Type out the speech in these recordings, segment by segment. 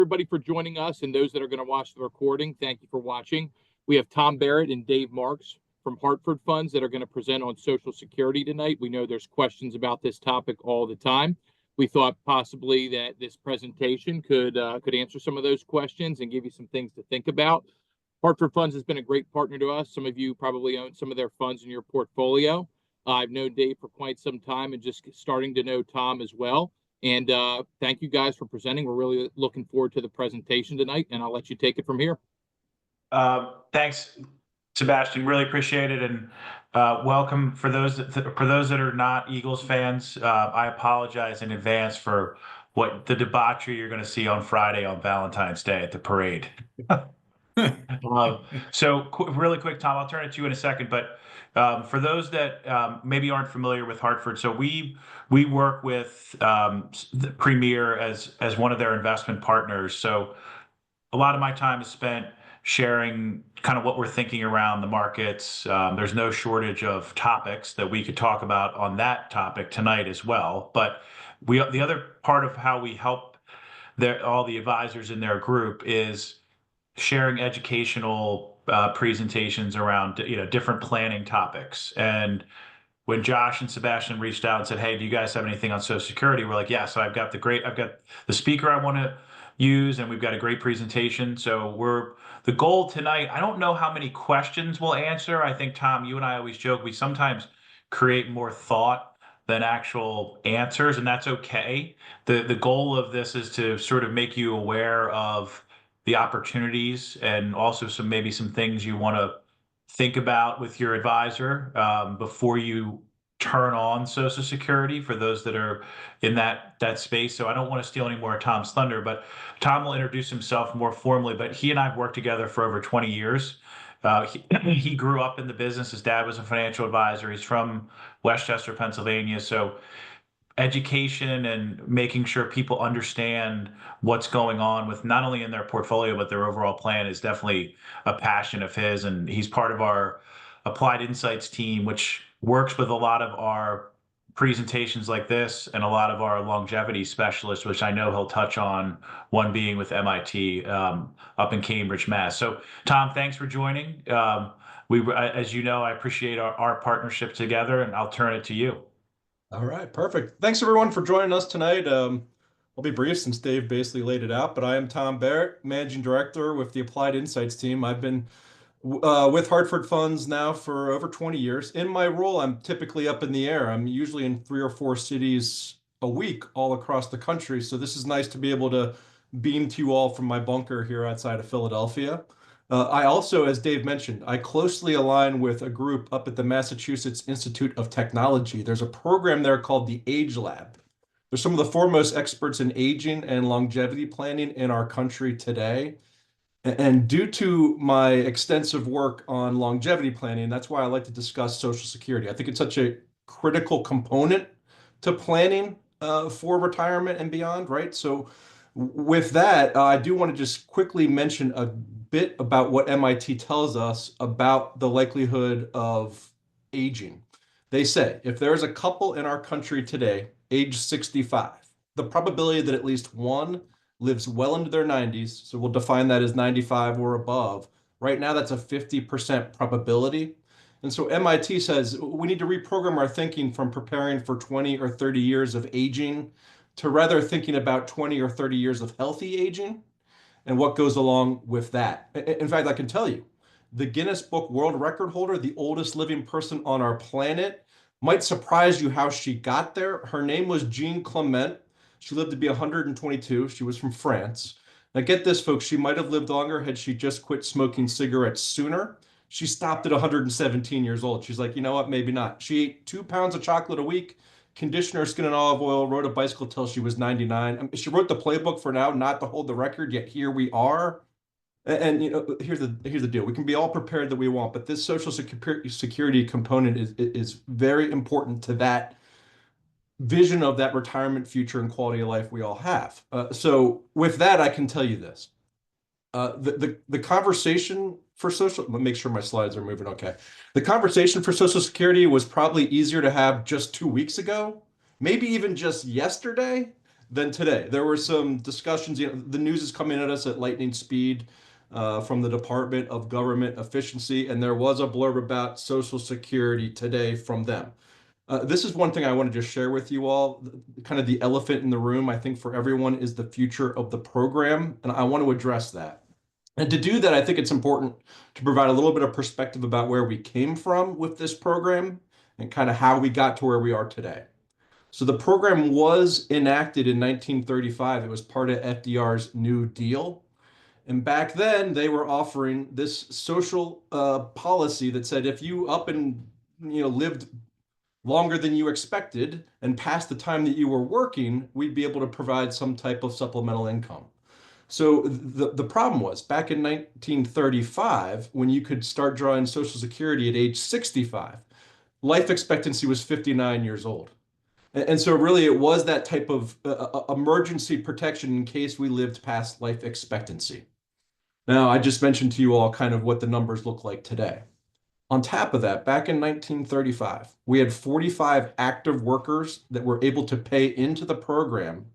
everybody for joining us, and those that are going to watch the recording, thank you for watching. We have Tom Barrett and Dave Marks from Hartford Funds that are going to present on Social Security tonight. We know there's questions about this topic all the time. We thought possibly that this presentation could answer some of those questions and give you some things to think about. Hartford Funds has been a great partner to us. Some of you probably own some of their funds in your portfolio. I've known Dave for quite some time and just starting to know Tom as well. And thank you guys for presenting. We're really looking forward to the presentation tonight, and I'll let you take it from here. Thanks, Sebastian. Really appreciate it, and welcome for those that are not Eagles fans. I apologize in advance for what the debauchery you're going to see on Friday on Valentine's Day at the parade. Really quick, Tom, I'll turn it to you in a second, but for those that maybe aren't familiar with Hartford, so we work with the Premier as one of their investment partners. So a lot of my time is spent sharing kind of what we're thinking around the markets. There's no shortage of topics that we could talk about on that topic tonight as well. But the other part of how we help all the advisors in their group is sharing educational presentations around different planning topics. And when Josh and Sebastian reached out and said, "Hey, do you guys have anything on Social Security?" We're like, "Yeah." So I've got the speaker I want to use, and we've got a great presentation. So the goal tonight, I don't know how many questions we'll answer. I think, Tom, you and I always joke, we sometimes create more thought than actual answers, and that's okay. The goal of this is to sort of make you aware of the opportunities and also maybe some things you want to think about with your advisor before you turn on Social Security for those that are in that space. So I don't want to steal any more of Tom's thunder, but Tom will introduce himself more formally. But he and I have worked together for over 20 years. He grew up in the business. His dad was a financial advisor. He's from Westchester, Pennsylvania. So education and making sure people understand what's going on with not only in their portfolio, but their overall plan is definitely a passion of his. And he's part of our Applied Insights team, which works with a lot of our presentations like this and a lot of our longevity specialists, which I know he'll touch on, one being with MIT up in Cambridge, Mass. So Tom, thanks for joining. As you know, I appreciate our partnership together, and I'll turn it to you. All right, perfect. Thanks everyone for joining us tonight. I'll be brief since Dave basically laid it out, but I am Tom Barrett, Managing Director with the Applied Insights team. I've been with Hartford Funds now for over 20 years. In my role, I'm typically up in the air. I'm usually in 3 or 4 cities a week all across the country. So this is nice to be able to beam to you all from my bunker here outside of Philadelphia. I also, as Dave mentioned, I closely align with a group up at the Massachusetts Institute of Technology. There's a program there called the Age Lab. They're some of the foremost experts in aging and longevity planning in our country today. And due to my extensive work on longevity planning, that's why I like to discuss Social Security. I think it's such a critical component to planning for retirement and beyond, right? So with that, I do want to just quickly mention a bit about what MIT tells us about the likelihood of aging. They say if there's a couple in our country today, age 65, the probability that at least one lives well into their 90s, so we'll define that as 95 or above. Right now, that's a 50% probability. And so MIT says we need to reprogram our thinking from preparing for 20 or 30 years of aging to rather thinking about 20 or 30 years of healthy aging and what goes along with that. In fact, I can tell you, the Guinness Book World Record holder, the oldest living person on our planet, might surprise you how she got there. Her name was Jean Clement. She lived to be 122. She was from France. Now get this, folks, she might have lived longer had she just quit smoking cigarettes sooner. She stopped at 117 years old. She's like, you know what, maybe not. She ate 2 pounds of chocolate a week, conditioner, skin and olive oil, rode a bicycle till she was 99. She wrote the playbook for now, not to hold the record, yet here we are. And here's the deal. We can be all prepared that we want, but this Social Security component is very important to that vision of that retirement future and quality of life we all have. So with that, I can tell you this. The conversation for social, let me make sure my slides are moving okay. The conversation for Social Security was probably easier to have just 2 weeks ago, maybe even just yesterday, than today. There were some discussions, the news is coming at us at lightning speed from the Department of Government Efficiency, and there was a blurb about Social Security today from them. This is one thing I want to just share with you all. Kind of the elephant in the room, I think, for everyone is the future of the program, and I want to address that. And to do that, I think it's important to provide a little bit of perspective about where we came from with this program and kind of how we got to where we are today. So the program was enacted in 1935. It was part of FDR's New Deal. And back then, they were offering this social policy that said if you up and lived longer than you expected and past the time that you were working, we'd be able to provide some type of supplemental income. So the problem was back in 1935, when you could start drawing Social Security at age 65, life expectancy was 59 years old. And so really it was that type of emergency protection in case we lived past life expectancy. Now, I just mentioned to you all kind of what the numbers look like today. On top of that, back in 1935, we had 45 active workers that were able to pay into the program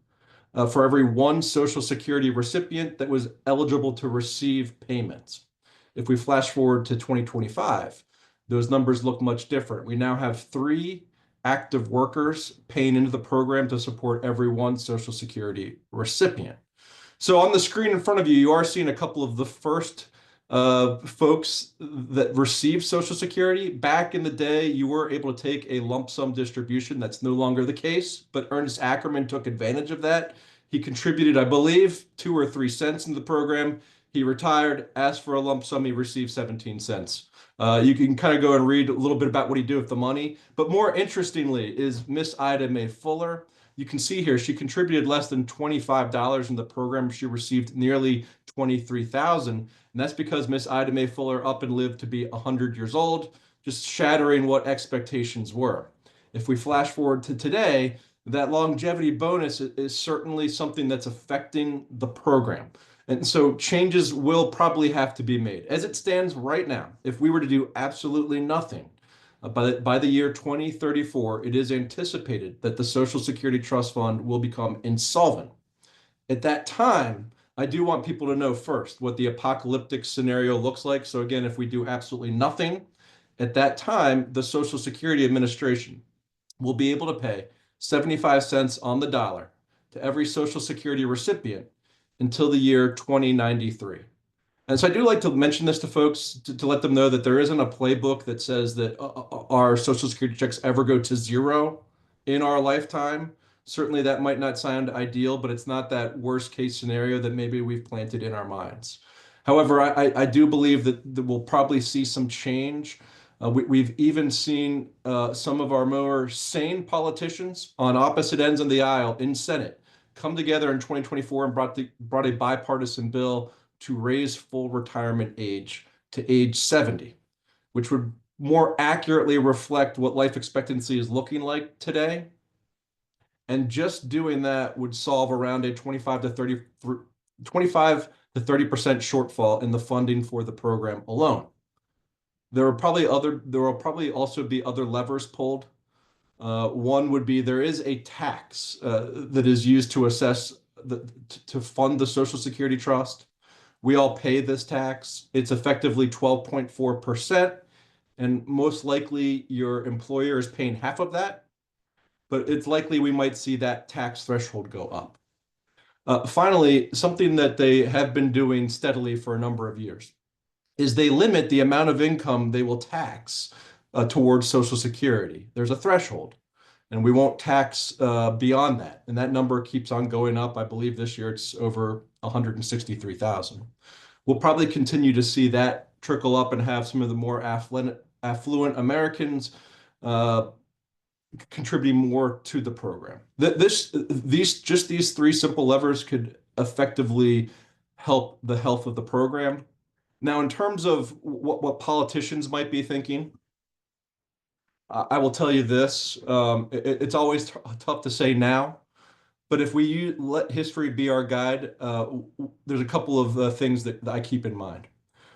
for every one Social Security recipient that was eligible to receive payments. If we flash forward to 2025, those numbers look much different. We now have 3 active workers paying into the program to support every one Social Security recipient. So on the screen in front of you, you are seeing a couple of the first folks that received Social Security. Back in the day, you were able to take a lump sum distribution. That's no longer the case, but Ernest Ackerman took advantage of that. He contributed, I believe, 2 or 3 cents into the program. He retired, asked for a lump sum, he received 17 cents. You can kind of go and read a little bit about what he did with the money. But more interestingly is Miss Ida Mae Fuller. You can see here, she contributed less than $25 in the program. She received nearly $23,000. And that's because Miss Ida Mae Fuller up and lived to be 100 years old, just shattering what expectations were. If we flash forward to today, that longevity bonus is certainly something that's affecting the program. And so changes will probably have to be made. As it stands right now, if we were to do absolutely nothing, by the year 2034, it is anticipated that the Social Security Trust Fund will become insolvent. At that time, I do want people to know first what the apocalyptic scenario looks like. So again, if we do absolutely nothing, at that time, the Social Security Administration will be able to pay 75 cents on the dollar to every Social Security recipient until the year 2093. And so I do like to mention this to folks to let them know that there isn't a playbook that says that our Social Security checks ever go to zero in our lifetime. Certainly that might not sound ideal, but it's not that worst case scenario that maybe we've planted in our minds. However, I do believe that we'll probably see some change. We've even seen some of our more sane politicians on opposite ends of the aisle in Senate come together in 2024 and brought a bipartisan bill to raise full retirement age to age 70, which would more accurately reflect what life expectancy is looking like today. And just doing that would solve around a 25 to 30% shortfall in the funding for the program alone. There will probably also be other levers pulled. One would be there is a tax that is used to to fund the Social Security Trust. We all pay this tax. It's effectively 12.4%, and most likely your employer is paying half of that, but it's likely we might see that tax threshold go up. Finally, something that they have been doing steadily for a number of years is they limit the amount of income they will tax towards Social Security. There's a threshold, and we won't tax beyond that. And that number keeps on going up. I believe this year it's over 163,000. We'll probably continue to see that trickle up and have some of the more affluent Americans contributing more to the program. These 3 simple levers could effectively help the health of the program. Now, in terms of what politicians might be thinking, I will tell you this, it's always tough to say now, but if we let history be our guide, there's a couple of things that I keep in mind.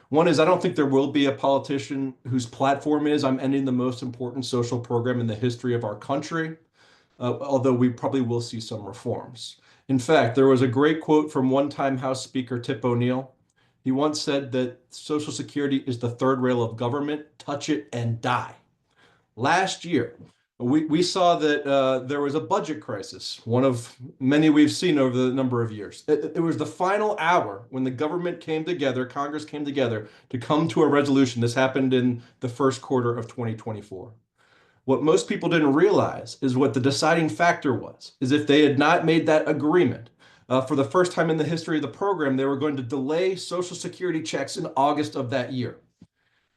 One is I don't think there will be a politician whose platform is I'm ending the most important social program in the history of our country, although we probably will see some reforms. In fact, there was a great quote from one-time House Speaker Tip O'Neill. He once said that Social Security is the third rail of government, touch it and die. Last year, we saw that there was a budget crisis, one of many we've seen over the number of years. It was the final hour when the government came together, Congress came together to come to a resolution. This happened in the first quarter of 2024. What most people didn't realize is what the deciding factor was, is if they had not made that agreement, for the first time in the history of the program, they were going to delay Social Security checks in August of that year.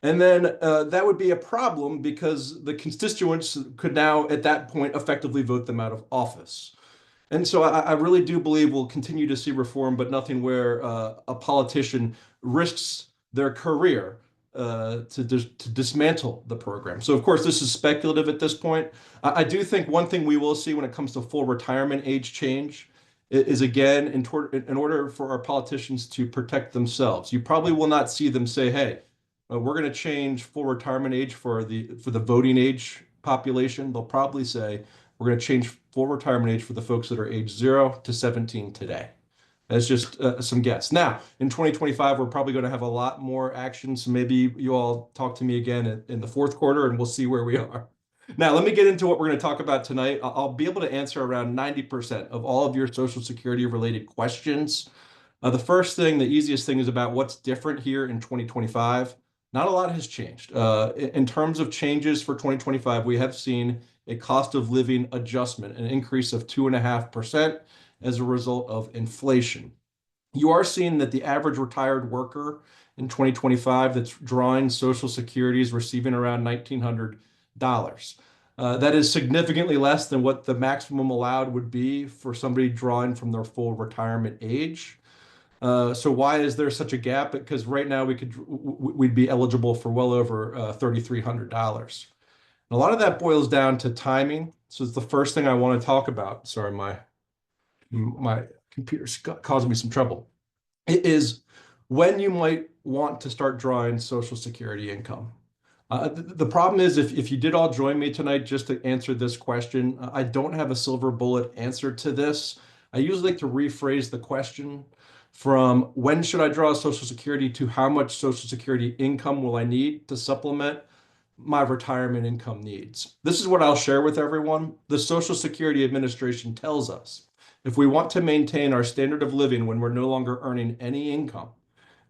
And then that would be a problem because the constituents could now, at that point, effectively vote them out of office. And so I really do believe we'll continue to see reform, but nothing where a politician risks their career to dismantle the program. So, of course, this is speculative at this point. I do think one thing we will see when it comes to full retirement age change is, again, in order for our politicians to protect themselves. You probably will not see them say, hey, we're going to change full retirement age for the voting age population. They'll probably say we're going to change full retirement age for the folks that are age 0 to 17 today. That's just some guess. Now, in 2025, we're probably going to have a lot more action. So maybe you all talk to me again in the fourth quarter and we'll see where we are. Now, let me get into what we're going to talk about tonight. I'll be able to answer around 90% of all of your Social Security related questions. The first thing, the easiest thing, is about what's different here in 2025. Not a lot has changed. In terms of changes for 2025, we have seen a cost of living adjustment, an increase of 2.5% as a result of inflation. You are seeing that the average retired worker in 2025 that's drawing Social Security is receiving around $1,900. That is significantly less than what the maximum allowed would be for somebody drawing from their full retirement age. So why is there such a gap? Because right now we'd be eligible for well over $3,300. And a lot of that boils down to timing. So it's the first thing I want to talk about. Sorry, my computer's causing me some trouble. It is when you might want to start drawing Social Security income. The problem is, if you did all join me tonight just to answer this question, I don't have a silver bullet answer to this. I usually like to rephrase the question from when should I draw Social Security to how much Social Security income will I need to supplement my retirement income needs. This is what I'll share with everyone. The Social Security Administration tells us if we want to maintain our standard of living when we're no longer earning any income,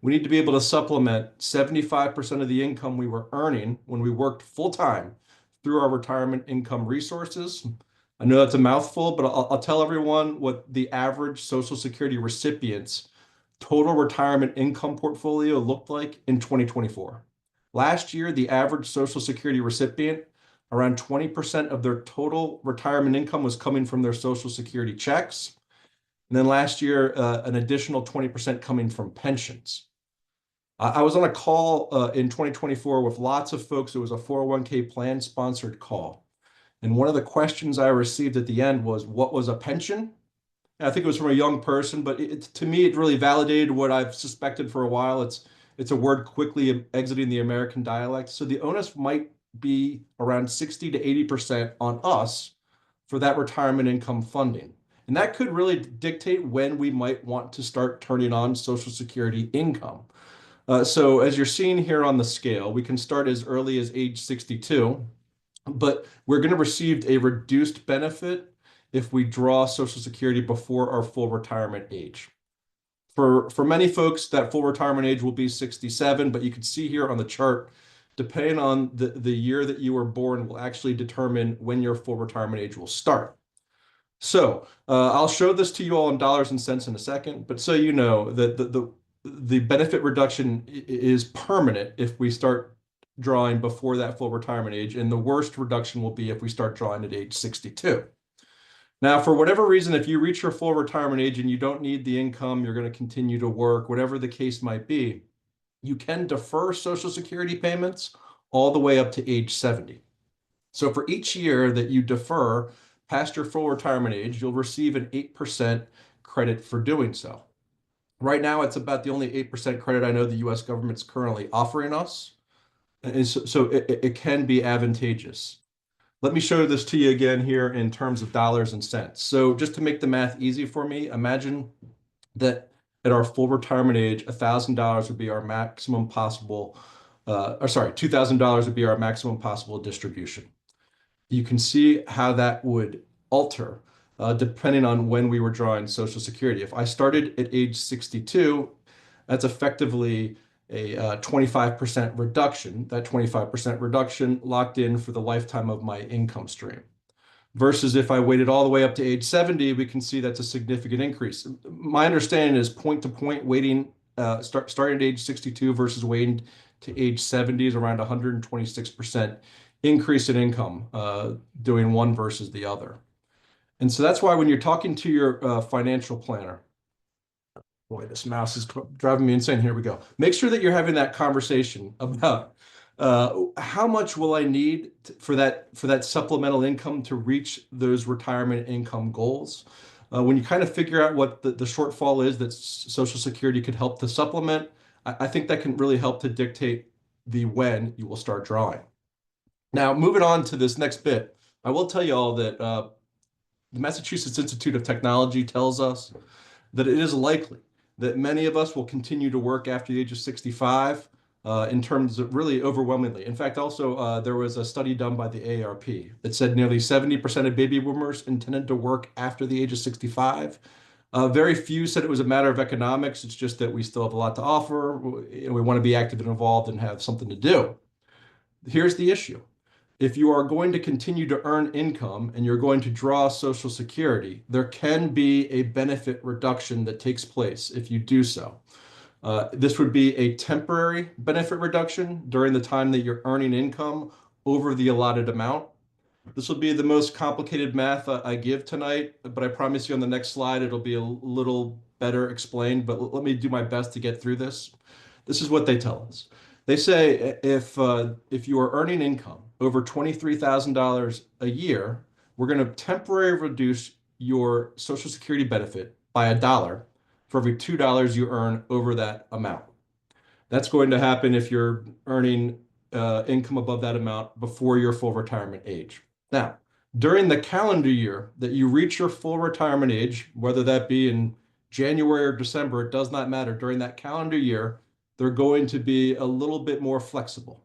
we need to be able to supplement 75% of the income we were earning when we worked full-time through our retirement income resources. I know that's a mouthful, but I'll tell everyone what the average Social Security recipient's total retirement income portfolio looked like in 2024. Last year, the average Social Security recipient, around 20% of their total retirement income was coming from their Social Security checks. And then last year, an additional 20% coming from pensions. I was on a call in 2024 with lots of folks. It was a 401k plan sponsored call. And one of the questions I received at the end was, what was a pension? And I think it was from a young person, but to me, it really validated what I've suspected for a while. It's a word quickly exiting the American dialect. So the onus might be around 60 to 80% on us for that retirement income funding. And that could really dictate when we might want to start turning on Social Security income. So as you're seeing here on the scale, we can start as early as age 62, but we're going to receive a reduced benefit if we draw Social Security before our full retirement age. For many folks, that full retirement age will be 67, but you can see here on the chart, depending on the year that you were born, will actually determine when your full retirement age will start. So I'll show this to you all in dollars and cents in a second, but so you know that the benefit reduction is permanent if we start drawing before that full retirement age, and the worst reduction will be if we start drawing at age 62. Now, for whatever reason, if you reach your full retirement age and you don't need the income, you're going to continue to work, whatever the case might be, you can defer Social Security payments all the way up to age 70. So for each year that you defer past your full retirement age, you'll receive an 8% credit for doing so. Right now, it's about the only 8% credit I know the U.S. government's currently offering us. And so it can be advantageous. Let me show this to you again here in terms of dollars and cents. So just to make the math easy for me, imagine that at our full retirement age, $1,000 would be our maximum possible, or sorry, $2,000 would be our maximum possible distribution. You can see how that would alter depending on when we were drawing Social Security. If I started at age 62, that's effectively a 25% reduction. That 25% reduction locked in for the lifetime of my income stream. Versus if I waited all the way up to age 70, we can see that's a significant increase. My understanding is point to point waiting, starting at age 62 versus waiting to age 70 is around 126% increase in income, doing one versus the other. And so that's why when you're talking to your financial planner, boy, this mouse is driving me insane. Here we go. Make sure that you're having that conversation about how much will I need for that supplemental income to reach those retirement income goals. When you kind of figure out what the shortfall is that Social Security could help to supplement, I think that can really help to dictate the when you will start drawing. Now, moving on to this next bit, I will tell you all that the Massachusetts Institute of Technology tells us that it is likely that many of us will continue to work after the age of 65 in terms of really overwhelmingly. In fact, also there was a study done by the AARP that said nearly 70% of baby boomers intended to work after the age of 65. Very few said it was a matter of economics. It's just that we still have a lot to offer. We want to be active and involved and have something to do. Here's the issue. If you are going to continue to earn income and you're going to draw Social Security, there can be a benefit reduction that takes place if you do so. This would be a temporary benefit reduction during the time that you're earning income over the allotted amount. This will be the most complicated math I give tonight, but I promise you on the next slide it'll be a little better explained, but let me do my best to get through this. This is what they tell us. They say if you are earning income over $23,000 a year, we're going to temporarily reduce your Social Security benefit by $1 for every $2 you earn over that amount. That's going to happen if you're earning income above that amount before your full retirement age. Now, during the calendar year that you reach your full retirement age, whether that be in January or December, it does not matter. During that calendar year, they're going to be a little bit more flexible.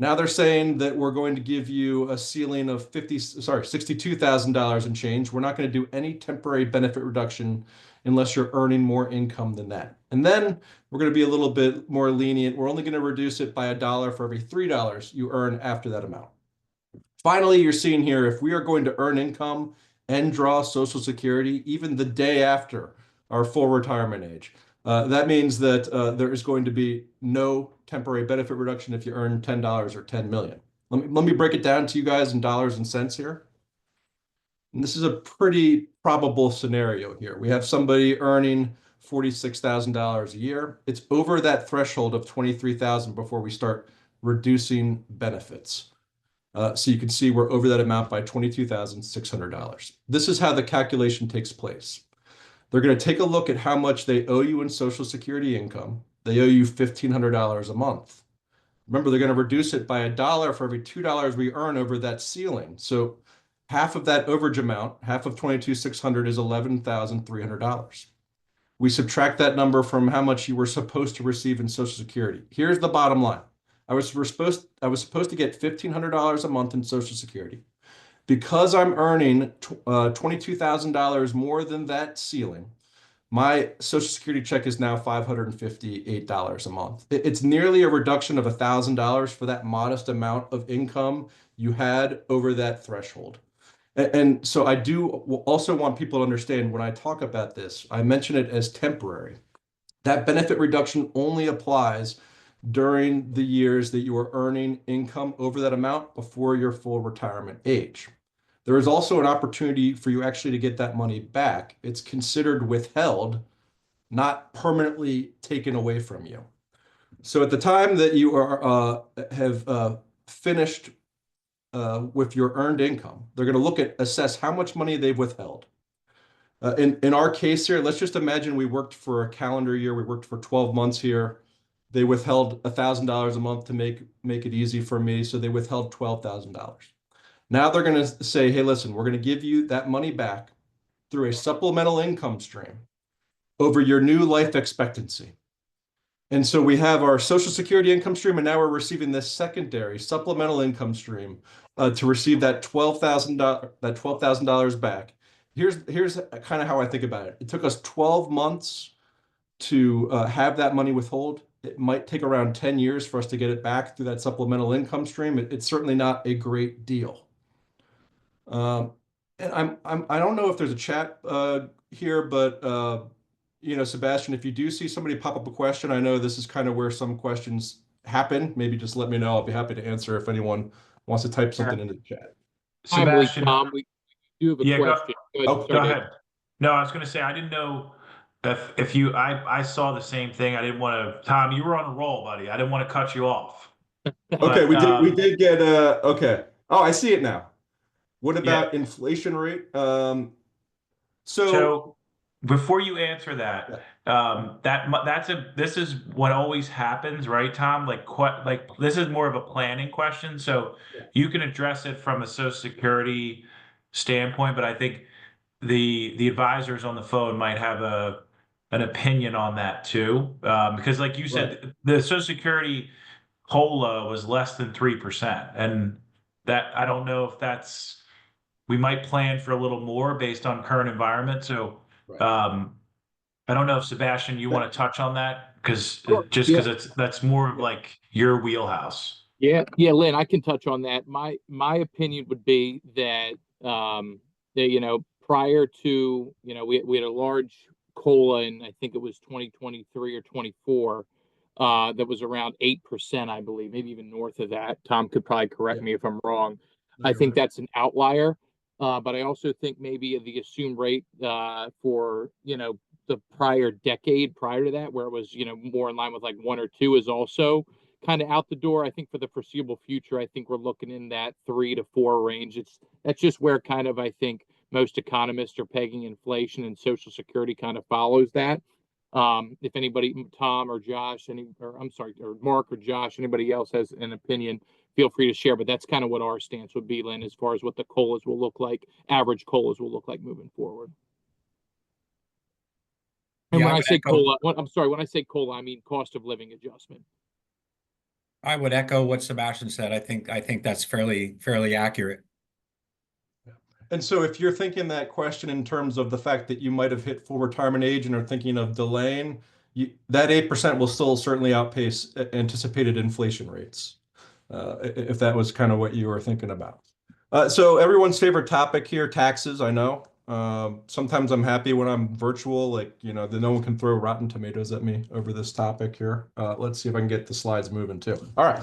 Now they're saying that we're going to give you a ceiling of $62,000 and change. We're not going to do any temporary benefit reduction unless you're earning more income than that. And then we're going to be a little bit more lenient. We're only going to reduce it by $1 for every $3 you earn after that amount. Finally, you're seeing here, if we are going to earn income and draw Social Security even the day after our full retirement age, that means that there is going to be no temporary benefit reduction if you earn $10 or $10 million. Let me break it down to you guys in dollars and cents here. And this is a pretty probable scenario here. We have somebody earning $46,000 a year. It's over that threshold of $23,000 before we start reducing benefits. So you can see we're over that amount by $22,600. This is how the calculation takes place. They're going to take a look at how much they owe you in Social Security income. They owe you $1,500 a month. Remember, they're going to reduce it by $1 for every $2 we earn over that ceiling. So half of that overage amount, half of $22,600 is $11,300. We subtract that number from how much you were supposed to receive in Social Security. Here's the bottom line. I was supposed to get $1,500 a month in Social Security. Because I'm earning $22,000 more than that ceiling, my Social Security check is now $558 a month. It's nearly a reduction of $1,000 for that modest amount of income you had over that threshold. And so I do also want people to understand when I talk about this, I mention it as temporary. That benefit reduction only applies during the years that you are earning income over that amount before your full retirement age. There is also an opportunity for you actually to get that money back. It's considered withheld, not permanently taken away from you. So at the time that you have finished with your earned income, they're going to assess how much money they've withheld. In our case here, let's just imagine we worked for a calendar year. We worked for 12 months here. They withheld $1,000 a month to make it easy for me. So they withheld $12,000. Now they're going to say, hey, listen, we're going to give you that money back through a supplemental income stream over your new life expectancy. And so we have our Social Security income stream, and now we're receiving this secondary supplemental income stream to receive that $12,000 back. Here's kind of how I think about it. It took us 12 months to have that money withhold. It might take around 10 years for us to get it back through that supplemental income stream. It's certainly not a great deal. And I don't know if there's a chat here, but Sebastian, if you do see somebody pop up a question, I know this is kind of where some questions happen. Maybe just let me know. I'll be happy to answer if anyone wants to type something into the chat. Sebastian, Tom, we do have a question. Go ahead. No, I was going to say I didn't know if you. I saw the same thing. I didn't want to. Tom, you were on a roll, buddy. I didn't want to cut you off. Okay, we did get okay. Oh, I see it now. What about inflation rate? So before you answer that, this is what always happens, right, Tom? Like this is more of a planning question. So you can address it from a Social Security standpoint, but I think the advisors on the phone might have an opinion on that too, because like you said, the Social Security COLA was less than 3%, and that I don't know if that's. We might plan for a little more based on current environment. So I don't know if Sebastian, you want to touch on that because that's more of like your wheelhouse. Yeah, Lynn, I can touch on that. My opinion would be that prior to we had a large COLA in I think it was 2023 or 24 that was around 8%, I believe, maybe even north of that. Tom could probably correct me if I'm wrong. I think that's an outlier. But I also think maybe the assumed rate for the prior decade prior to that, where it was more in line with like 1 or 2, is also kind of out the door. I think for the foreseeable future, I think we're looking in that 3 to 4 range. That's just where kind of I think most economists are pegging inflation, and Social Security kind of follows that. If anybody, Tom or Josh, or Mark or Josh, anybody else has an opinion, feel free to share, but that's kind of what our stance would be, Lynn, as far as what the COLAs will look like, average COLAs will look like moving forward. And when I say COLA, when I say COLA, I mean cost of living adjustment. I would echo what Sebastian said. I think that's fairly accurate. And so if you're thinking that question in terms of the fact that you might have hit full retirement age and are thinking of delaying, that 8% will still certainly outpace anticipated inflation rates. If that was kind of what you were thinking about. So everyone's favorite topic here, taxes, I know. Sometimes I'm happy when I'm virtual, like, that no one can throw rotten tomatoes at me over this topic here. Let's see if I can get the slides moving too. All right.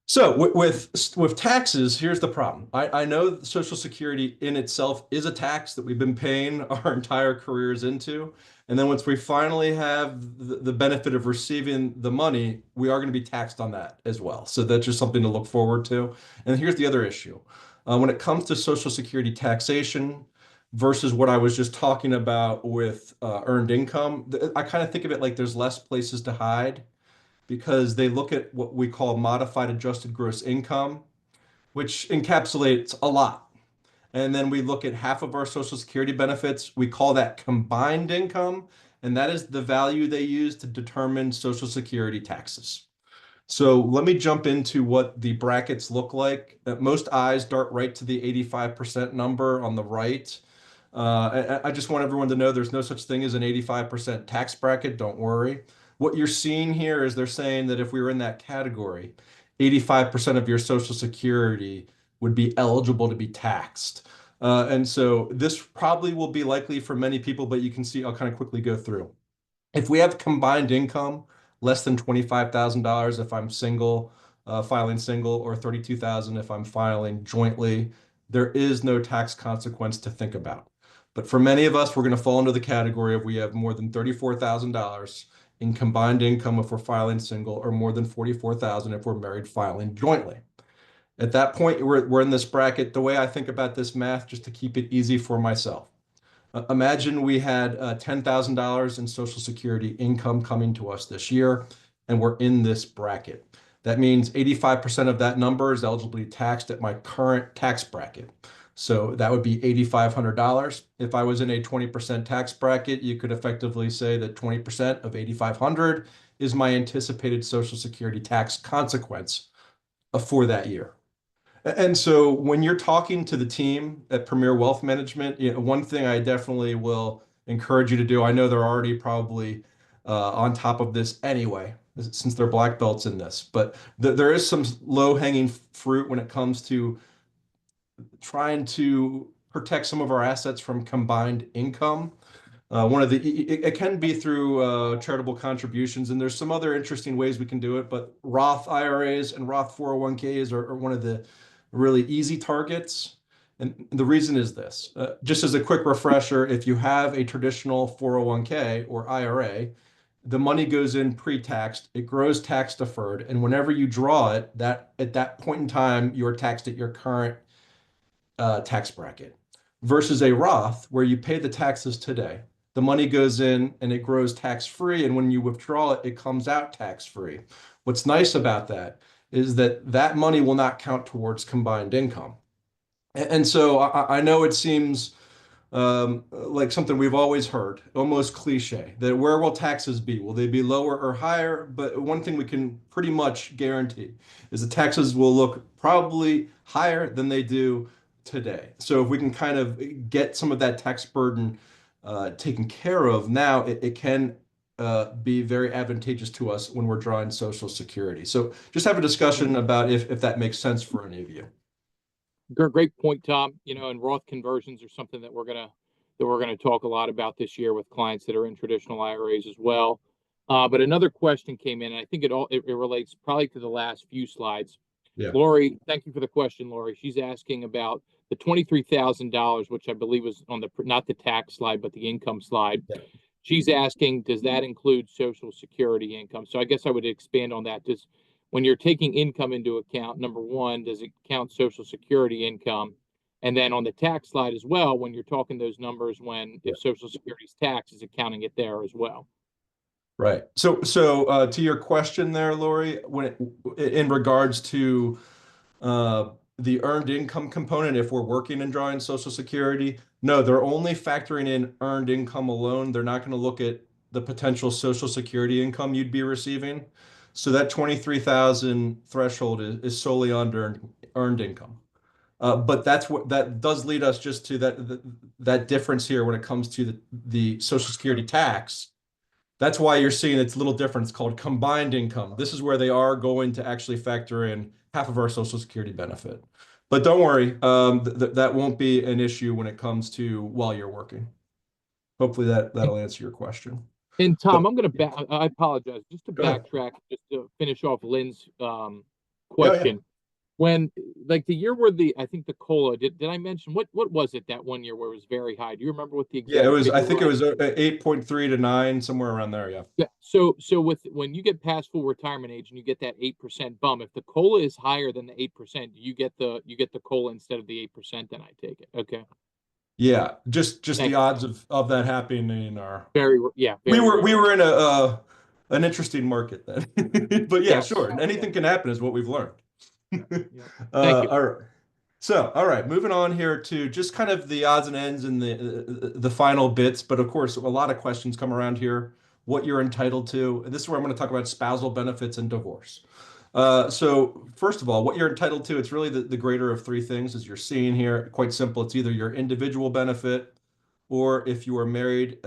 So with taxes, here's the problem. I know that Social Security in itself is a tax that we've been paying our entire careers into. And then once we finally have the benefit of receiving the money, we are going to be taxed on that as well. So that's just something to look forward to. And here's the other issue. When it comes to Social Security taxation versus what I was just talking about with earned income, I kind of think of it like there's less places to hide because they look at what we call modified adjusted gross income, which encapsulates a lot. And then we look at half of our Social Security benefits. We call that combined income, and that is the value they use to determine Social Security taxes. So let me jump into what the brackets look like. Most eyes dart right to the 85% number on the right. I just want everyone to know there's no such thing as an 85% tax bracket. Don't worry. What you're seeing here is they're saying that if we were in that category, 85% of your Social Security would be eligible to be taxed. And so this probably will be likely for many people, but you can see, I'll kind of quickly go through. If we have combined income, less than $25,000 if I'm single, filing single, or $32,000 if I'm filing jointly, there is no tax consequence to think about. But for many of us, we're going to fall into the category of we have more than $34,000 in combined income if we're filing single, or more than $44,000 if we're married filing jointly. At that point, we're in this bracket. The way I think about this math, just to keep it easy for myself, imagine we had $10,000 in Social Security income coming to us this year, and we're in this bracket. That means 85% of that number is eligible to be taxed at my current tax bracket. So that would be $8,500. If I was in a 20% tax bracket, you could effectively say that 20% of 8,500 is my anticipated Social Security tax consequence for that year. And so when you're talking to the team at Premier Wealth Management, one thing I definitely will encourage you to do, I know they're already probably on top of this anyway, since they're black belts in this, but there is some low-hanging fruit when it comes to trying to protect some of our assets from combined income. It can be through charitable contributions, and there's some other interesting ways we can do it, but Roth IRAs and Roth 401ks are one of the really easy targets. And the reason is this, just as a quick refresher, if you have a traditional 401k or IRA, the money goes in pre-taxed, it grows tax deferred, and whenever you draw it, at that point in time, you're taxed at your current tax bracket, versus a Roth where you pay the taxes today. The money goes in and it grows tax-free, and when you withdraw it, it comes out tax-free. What's nice about that is that that money will not count towards combined income. And so I know it seems like something we've always heard, almost cliche, that where will taxes be? Will they be lower or higher? But one thing we can pretty much guarantee is the taxes will look probably higher than they do today. So if we can kind of get some of that tax burden taken care of now, it can be very advantageous to us when we're drawing Social Security. So just have a discussion about if that makes sense for any of you. Great point, Tom. And Roth conversions are something that we're gonna talk a lot about this year with clients that are in traditional IRAs as well. But another question came in, and I think it relates probably to the last few slides. Yeah. Lori, thank you for the question, Lori. She's asking about the $23,000, which I believe was on not the tax slide, but the income slide. Yeah. She's asking, does that include Social Security income? So I guess I would expand on that. When you're taking income into account, number one, does it count Social Security income? And then on the tax slide as well, when you're talking those numbers, if Social Security's tax is accounting it there as well. Right. So to your question there, Lori, in regards to the earned income component, if we're working and drawing Social Security, no, they're only factoring in earned income alone. They're not going to look at the potential Social Security income you'd be receiving. So that 23,000 threshold is solely on earned income. But that does lead us just to that difference here when it comes to the Social Security tax. That's why you're seeing it's a little different. It's called combined income. This is where they are going to actually factor in half of our Social Security benefit. But don't worry, that won't be an issue when it comes to while you're working. Hopefully that'll answer your question. And Tom, I apologize, just to backtrack, just to finish off Lynn's question. When, like the year where I think the COLA, did I mention, what was it that one year where it was very high? Do you remember what the exact? Yeah, I think it was 8.3 to 9, somewhere around there, yeah. Yeah, so when you get past full retirement age and you get that 8% bump, if the COLA is higher than the 8%, you get the COLA instead of the 8%, then I take it. Okay. Yeah, just the odds of that happening are very we were in an interesting market then. But yeah, sure. Anything can happen is what we've learned. Thank you. All right. So, all right, moving on here to just kind of the odds and ends and the final bits, but of course, a lot of questions come around here, what you're entitled to. And this is where I'm going to talk about spousal benefits and divorce. So first of all, what you're entitled to, it's really the greater of three things, as you're seeing here. Quite simple. It's either your individual benefit, or if you are married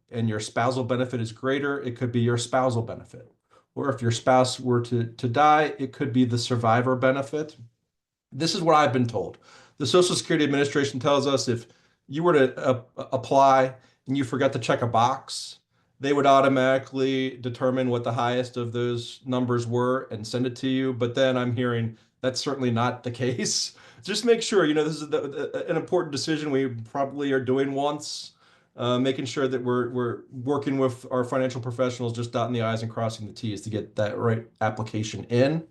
and your spousal benefit is greater, it could be your spousal benefit. Or if your spouse were to die, it could be the survivor benefit. This is what I've been told. The Social Security Administration tells us if you were to apply and you forgot to check a box, they would automatically determine what the highest of those numbers were and send it to you. But then I'm hearing that's certainly not the case. Just make sure, this is an important decision we probably are doing once, making sure that we're working with our financial professionals, just dotting the I's and crossing the T's to get that right application in.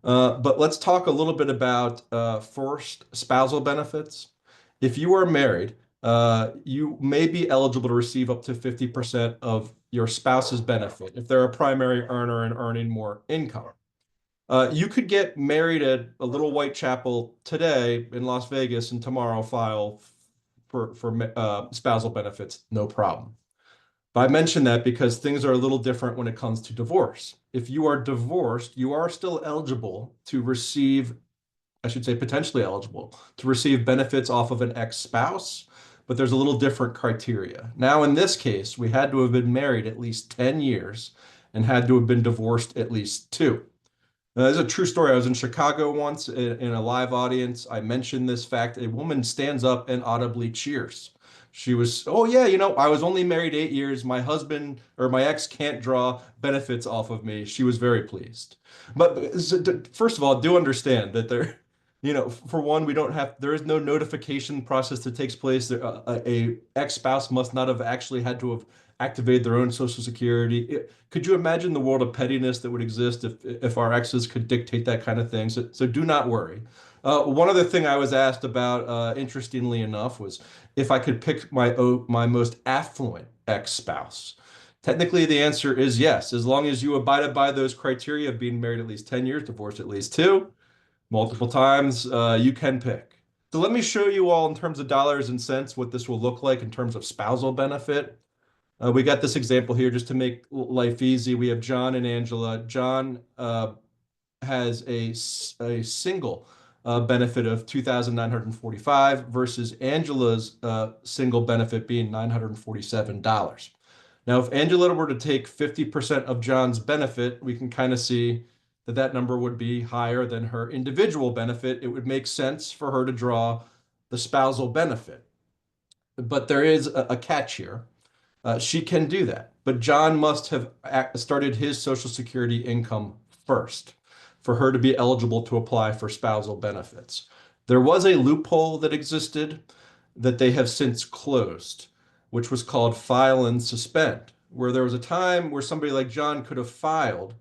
But let's talk a little bit about first spousal benefits. If you are married, you may be eligible to receive up to 50% of your spouse's benefit if they're a primary earner and earning more income. You could get married at a little white chapel today in Las Vegas and tomorrow file for spousal benefits, no problem. But I mention that because things are a little different when it comes to divorce. If you are divorced, you are still eligible to receive, I should say potentially eligible to receive benefits off of an ex-spouse, but there's a little different criteria. Now, in this case, we had to have been married at least 10 years and had to have been divorced at least 2. This is a true story. I was in Chicago once in a live audience. I mentioned this fact. A woman stands up and audibly cheers. She was, oh yeah, I was only married 8 years. My husband or my ex can't draw benefits off of me. She was very pleased. But first of all, do understand that for one, there is no notification process that takes place. A ex-spouse must not have actually had to have activated their own Social Security. Could you imagine the world of pettiness that would exist if our exes could dictate that kind of thing? So do not worry. One other thing I was asked about, interestingly enough, was if I could pick my most affluent ex-spouse. Technically, the answer is yes, as long as you abided by those criteria of being married at least 10 years, divorced at least 2, multiple times, you can pick. So let me show you all in terms of dollars and cents what this will look like in terms of spousal benefit. We got this example here just to make life easy. We have John and Angela. John has a single benefit of $2,945 versus Angela's single benefit being $947. Now, if Angela were to take 50% of John's benefit, we can kind of see that number would be higher than her individual benefit. It would make sense for her to draw the spousal benefit. But there is a catch here. She can do that, but John must have started his Social Security income first for her to be eligible to apply for spousal benefits. There was a loophole that existed that they have since closed, which was called file and suspend, where there was a time where somebody like John could have filed,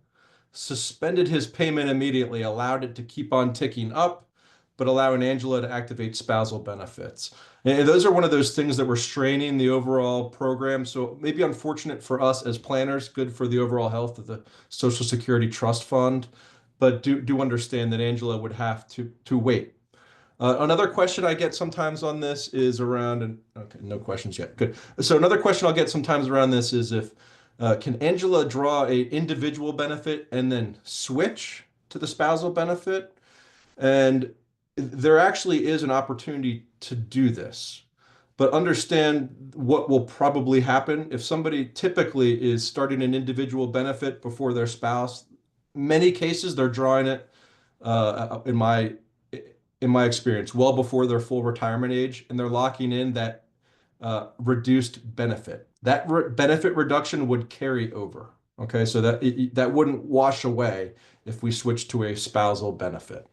suspended his payment immediately, allowed it to keep on ticking up, but allowing Angela to activate spousal benefits. And those are one of those things that were straining the overall program. So maybe unfortunate for us as planners, good for the overall health of the Social Security Trust Fund, but do understand that Angela would have to wait. Another question I get sometimes on this is around, and okay, no questions yet. Good. So another question I'll get sometimes around this is if can Angela draw a individual benefit and then switch to the spousal benefit? And there actually is an opportunity to do this, but understand what will probably happen if somebody typically is starting an individual benefit before their spouse. Many cases they're drawing it, in my experience, well before their full retirement age, and they're locking in that reduced benefit. That benefit reduction would carry over. Okay, so that wouldn't wash away if we switch to a spousal benefit.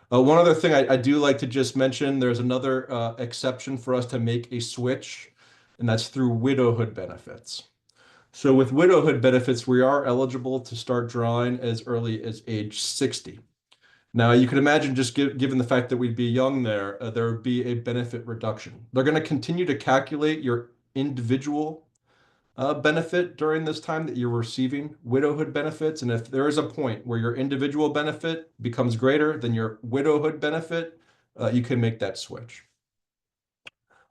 One other thing I do like to just mention, there's another exception for us to make a switch, and that's through widowhood benefits. So with widowhood benefits, we are eligible to start drawing as early as age 60. Now, you can imagine just given the fact that we'd be young there would be a benefit reduction. They're going to continue to calculate your individual benefit during this time that you're receiving widowhood benefits. And if there is a point where your individual benefit becomes greater than your widowhood benefit, you can make that switch.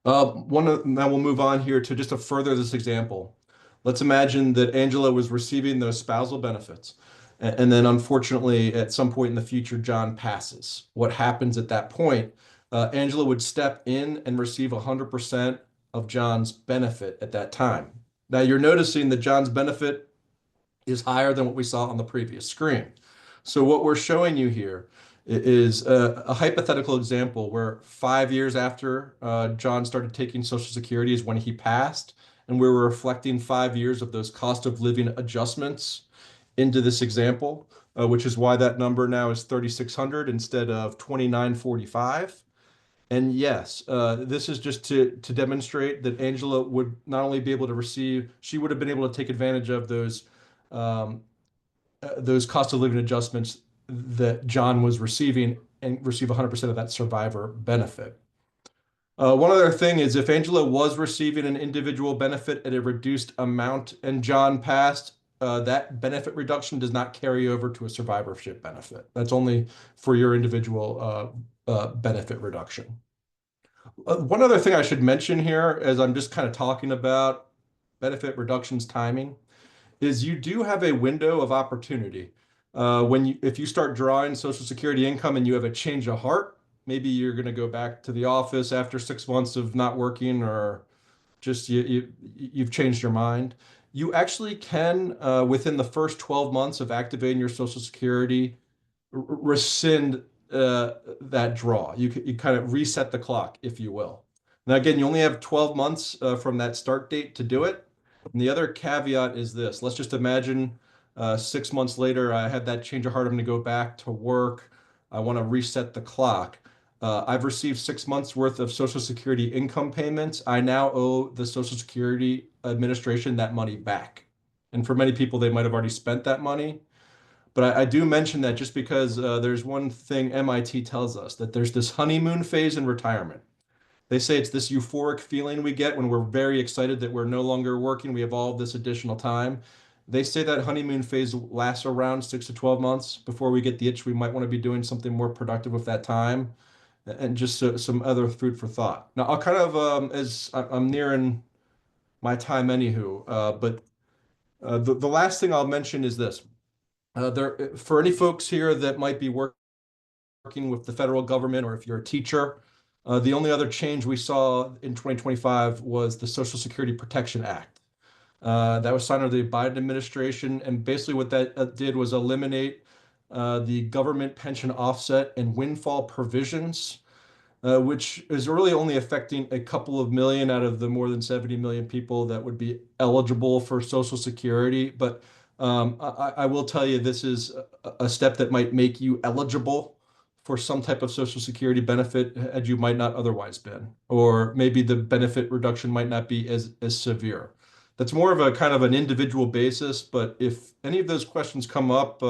Now we'll move on here to just to further this example. Let's imagine that Angela was receiving those spousal benefits. And then unfortunately, at some point in the future, John passes. What happens at that point? Angela would step in and receive 100% of John's benefit at that time. Now you're noticing that John's benefit is higher than what we saw on the previous screen. So what we're showing you here is a hypothetical example where 5 years after John started taking Social Security is when he passed, and we were reflecting 5 years of those cost of living adjustments into this example, which is why that number now is 3,600 instead of 2,945. And yes, this is just to demonstrate that Angela would not only be able to receive, she would have been able to take advantage of those cost of living adjustments that John was receiving and receive 100% of that survivor benefit. One other thing is if Angela was receiving an individual benefit at a reduced amount and John passed, that benefit reduction does not carry over to a survivorship benefit. That's only for your individual benefit reduction. One other thing I should mention here, as I'm just kind of talking about benefit reductions timing, is you do have a window of opportunity. If you start drawing Social Security income and you have a change of heart, maybe you're going to go back to the office after 6 months of not working, or just you've changed your mind. You actually can, within the first 12 months of activating your Social Security, rescind that draw. You kind of reset the clock, if you will. Now, again, you only have 12 months from that start date to do it. And the other caveat is this. Let's just imagine 6 months later, I had that change of heart. I'm going to go back to work. I want to reset the clock. I've received 6 months worth of Social Security income payments. I now owe the Social Security Administration that money back. And for many people, they might have already spent that money. But I do mention that just because there's one thing MIT tells us, that there's this honeymoon phase in retirement. They say it's this euphoric feeling we get when we're very excited that we're no longer working, we have all of this additional time. They say that honeymoon phase lasts around 6 to 12 months before we get the itch. We might want to be doing something more productive with that time, and just some other food for thought. Now, I'll kind of, as I'm nearing my time anywho, but the last thing I'll mention is this. For any folks here that might be working with the federal government, or if you're a teacher, the only other change we saw in 2025 was the Social Security Protection Act. That was signed under the Biden administration, and basically what that did was eliminate the government pension offset and windfall provisions, which is really only affecting a couple of million out of the more than 70 million people that would be eligible for Social Security. But I will tell you, this is a step that might make you eligible for some type of Social Security benefit as you might not otherwise been, or maybe the benefit reduction might not be as severe. That's more of a kind of an individual basis, but if any of those questions come up,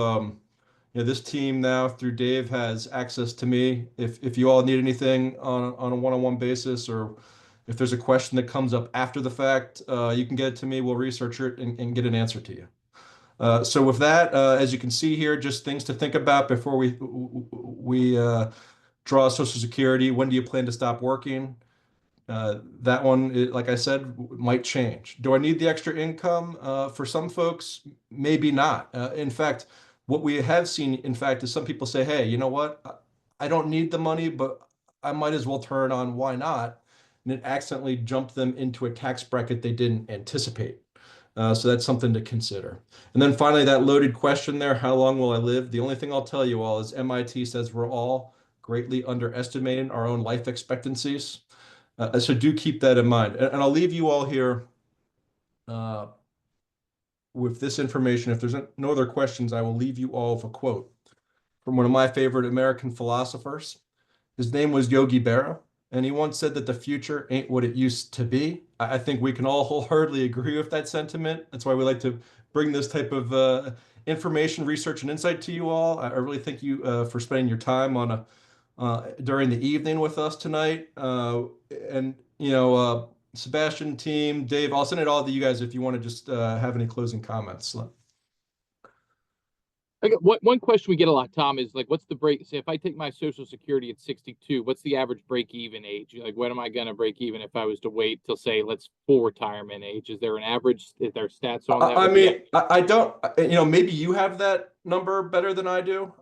this team now through Dave has access to me. If you all need anything on a one-on-one basis, or if there's a question that comes up after the fact, you can get it to me. We'll research it and get an answer to you. So with that, as you can see here, just things to think about before we draw Social Security. When do you plan to stop working? That one, like I said, might change. Do I need the extra income? For some folks, maybe not. In fact, what we have seen, in fact, is some people say, hey, you know what? I don't need the money, but I might as well turn on. Why not? And it accidentally jumped them into a tax bracket they didn't anticipate. So that's something to consider. And then finally, that loaded question there, how long will I live? The only thing I'll tell you all is MIT says we're all greatly underestimating our own life expectancies. So do keep that in mind. And I'll leave you all here with this information. If there's no other questions, I will leave you all with a quote from one of my favorite American philosophers. His name was Yogi Berra, and he once said that the future ain't what it used to be. I think we can all wholeheartedly agree with that sentiment. That's why we like to bring this type of information, research, and insight to you all. I really thank you for spending your time during the evening with us tonight. Sebastian, team, Dave, I'll send it all to you guys if you want to just have any closing comments. I got one question we get a lot, Tom, is like, what's the break? Say, if I take my Social Security at 62, what's the average break-even age? Like, when am I going to break even if I was to wait till, say, let's full retirement age? Is there an average? Is there stats on that? I mean, I don't, maybe you have that number better than I do.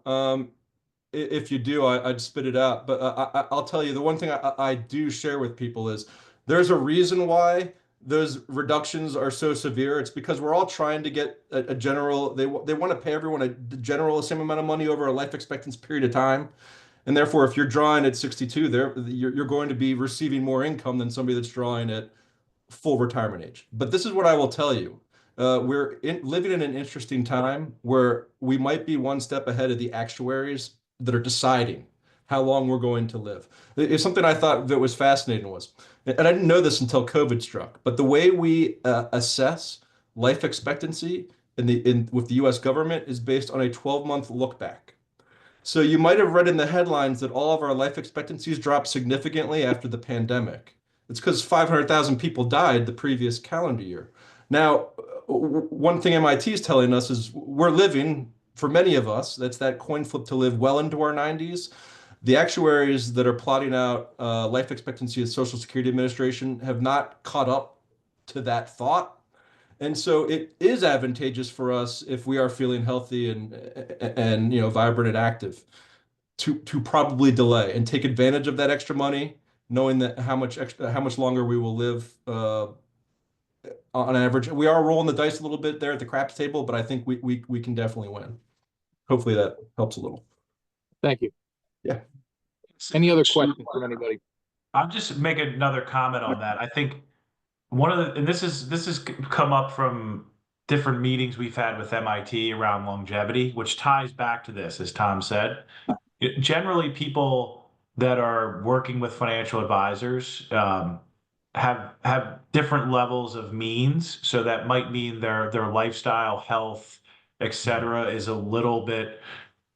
If you do, I'd spit it out. But I'll tell you, the one thing I do share with people is there's a reason why those reductions are so severe. It's because we're all trying to get a general, they want to pay everyone a general same amount of money over a life expectancy period of time. And therefore, if you're drawing at 62, you're going to be receiving more income than somebody that's drawing at full retirement age. But this is what I will tell you. We're living in an interesting time where we might be one step ahead of the actuaries that are deciding how long we're going to live. It's something I thought that was fascinating and I didn't know this until COVID struck, but the way we assess life expectancy with the US government is based on a 12-month look back. So you might have read in the headlines that all of our life expectancies dropped significantly after the pandemic. It's because 500,000 people died the previous calendar year. Now, one thing MIT is telling us is we're living, for many of us, that's that coin flip to live well into our 90s. The actuaries that are plotting out life expectancy at Social Security Administration have not caught up to that thought. And so it is advantageous for us if we are feeling healthy and vibrant and active to probably delay and take advantage of that extra money, knowing that how much longer we will live on average. We are rolling the dice a little bit there at the craps table, but I think we can definitely win. Hopefully that helps a little. Thank you. Yeah. Any other questions from anybody? I'll just make another comment on that. I think one of the, and this has come up from different meetings we've had with MIT around longevity, which ties back to this, as Tom said. Generally, people that are working with financial advisors have different levels of means. So that might mean their lifestyle, health, etc., is a little bit,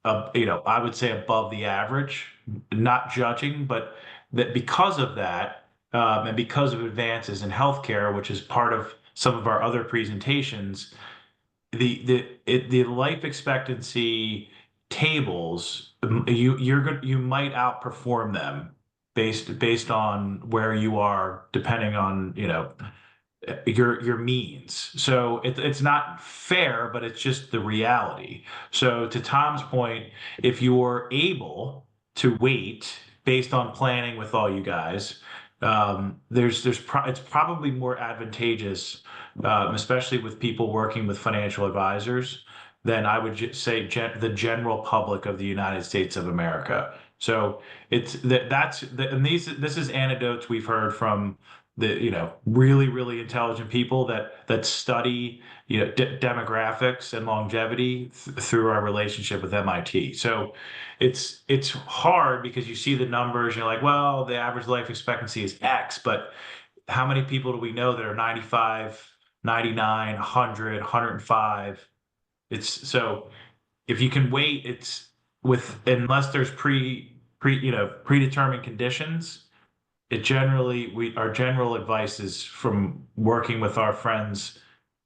I would say above the average. Not judging, but that because of that, and because of advances in healthcare, which is part of some of our other presentations, the life expectancy tables, you might outperform them based on where you are, depending on your means. So it's not fair, but it's just the reality. So to Tom's point, if you're able to wait based on planning with all you guys, it's probably more advantageous, especially with people working with financial advisors, than I would say the general public of the United States of America. So it's this is anecdotes we've heard from the really intelligent people that study demographics and longevity through our relationship with MIT. So it's hard because you see the numbers, you're like, well, the average life expectancy is X, but how many people do we know that are 95, 99, 100, 105? So if you can wait, unless there's predetermined conditions. Our general advice is, from working with our friends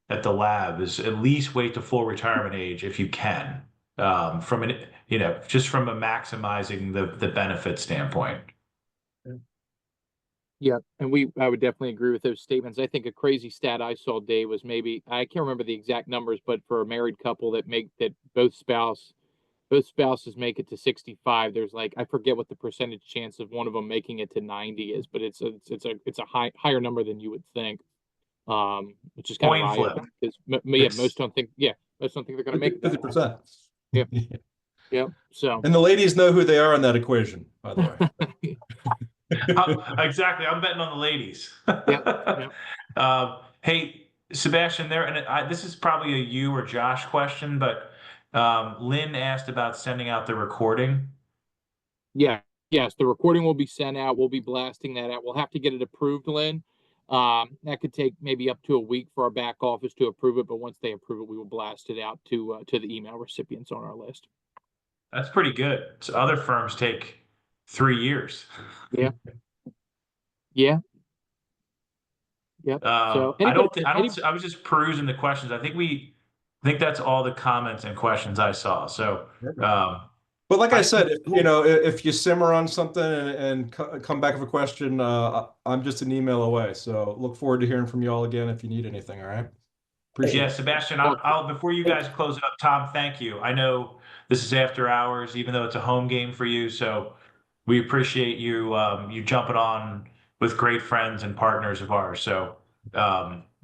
at the lab, is at least wait to full retirement age if you can, just from a maximizing the benefit standpoint. Yeah, and I would definitely agree with those statements. I think a crazy stat I saw, Dave, was maybe, I can't remember the exact numbers, but for a married couple that both spouses make it to 65, there's like, I forget what the percentage chance of one of them making it to 90 is, but it's a higher number than you would think. Which is kind of eye-opening, because most don't think they're going to make it. 50%. Yeah. Yeah. So, and the ladies know who they are in that equation, by the way. Exactly. I'm betting on the ladies. Yeah. Hey, Sebastian, this is probably a you or Josh question, but Lynn asked about sending out the recording. Yeah. Yes, the recording will be sent out. We'll be blasting that out. We'll have to get it approved, Lynn. That could take maybe up to a week for our back office to approve it, but once they approve it, we will blast it out to the email recipients on our list. That's pretty good. So other firms take 3 years. Yeah. Yeah. Yep. So I was just perusing the questions. I think that's all the comments and questions I saw. So, but like I said, if you simmer on something and come back with a question, I'm just an email away. So look forward to hearing from you all again if you need anything. All right. Appreciate it. Sebastian, I'll before you guys close it up, Tom, thank you. I know this is after hours, even though it's a home game for you. So we appreciate you jumping on with great friends and partners of ours. So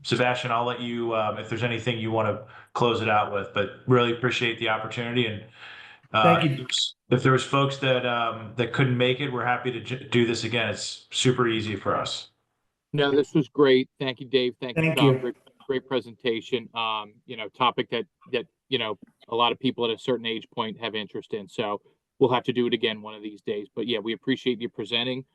Sebastian, I'll let you if there's anything you want to close it out with, but really appreciate the opportunity. And thank you. If there was folks that couldn't make it, we're happy to do this again. It's super easy for us. No, this was great. Thank you, Dave. Thank you, Tom. You. Great presentation. Topic that a lot of people at a certain age point have interest in. So we'll have to do it again one of these days. But yeah, we appreciate you presenting.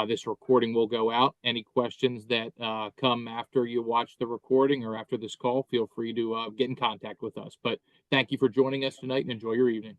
This recording will go out. Any questions that come after you watch the recording or after this call, feel free to get in contact with us. But thank you for joining us tonight and enjoy your evening.